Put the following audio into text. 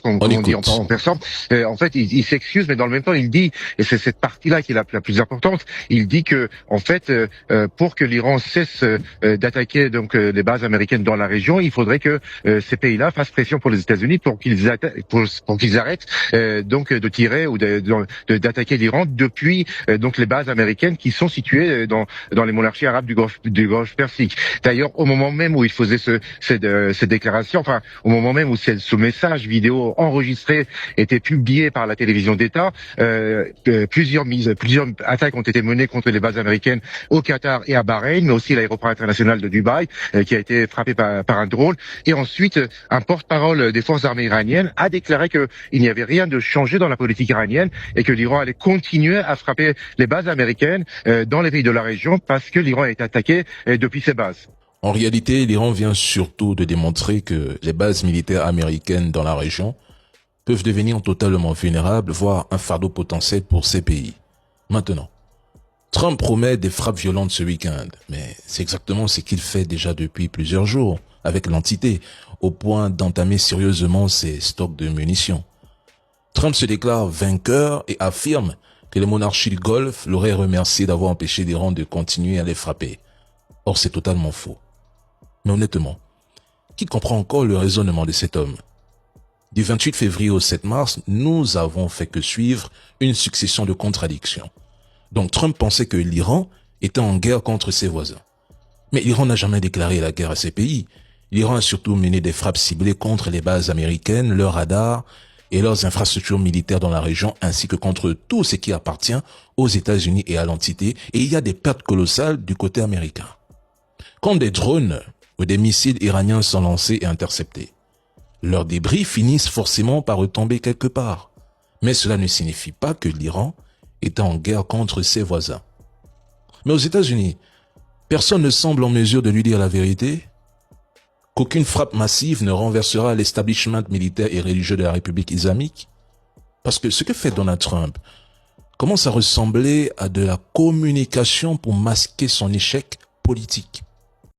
On comme on dit en, écoute. en persan. En fait, il s'excuse, mais dans le même temps, il dit, et c'est cette partie-là qui est la plus importante, il dit que, en fait, pour que l'Iran cesse d'attaquer donc les bases américaines dans la région, il faudrait que ces pays-là fassent pression pour les États-Unis pour pour qu'ils arrêtent donc de tirer ou d'attaquer l'Iran depuis donc les bases américaines qui sont situées dans les monarchies arabes du Golfe Persique. D'ailleurs, au moment même où il faisait cette déclaration, enfin, au moment même où ce message vidéo enregistré était publié par la télévision d'État, plusieurs attaques ont été menées contre les bases américaines au Qatar et à Bahreïn, mais aussi l'aéroport international de Dubaï, qui a été frappé par un drone. Et ensuite, un porte-parole des forces armées iraniennes a déclaré qu'il n'y avait rien de changé dans la politique iranienne et que l'Iran allait continuer à frapper les bases américaines dans les pays de la région parce que l'Iran a été attaqué depuis ses bases. En réalité, l'Iran vient surtout de démontrer que les bases militaires américaines dans la région peuvent devenir totalement vulnérables, voire un fardeau potentiel pour ces pays. Maintenant, Trump promet des frappes violentes ce week-end, mais c'est exactement ce qu'il fait déjà depuis plusieurs jours avec l'entité, au point d'entamer sérieusement ses stocks de munitions. Trump se déclare vainqueur et affirme que les monarchies du Golfe l'auraient remercié d'avoir empêché l'Iran de continuer à les frapper. Or, c'est totalement faux. Mais honnêtement, qui comprend encore le raisonnement de cet homme? Du 28 février au 7 mars, nous avons fait que suivre une succession de contradictions. Donc Trump pensait que l'Iran était en guerre contre ses voisins. Mais l'Iran n'a jamais déclaré la guerre à ces pays. L'Iran a surtout mené des frappes ciblées contre les bases américaines, leurs radars et leurs infrastructures militaires dans la région, ainsi que contre tout ce qui appartient aux États-Unis et à l'entité, et il y a des pertes colossales du côté américain. Quand des drones ou des missiles iraniens sont lancés et interceptés, leurs débris finissent forcément par retomber quelque part. Mais cela ne signifie pas que l'Iran est en guerre contre ses voisins. Mais aux États-Unis, personne ne semble en mesure de lui dire la vérité, qu'aucune frappe massive ne renversera l'establishment militaire et religieux de la République islamique. Parce que ce que fait Donald Trump commence à ressembler à de la communication pour masquer son échec politique.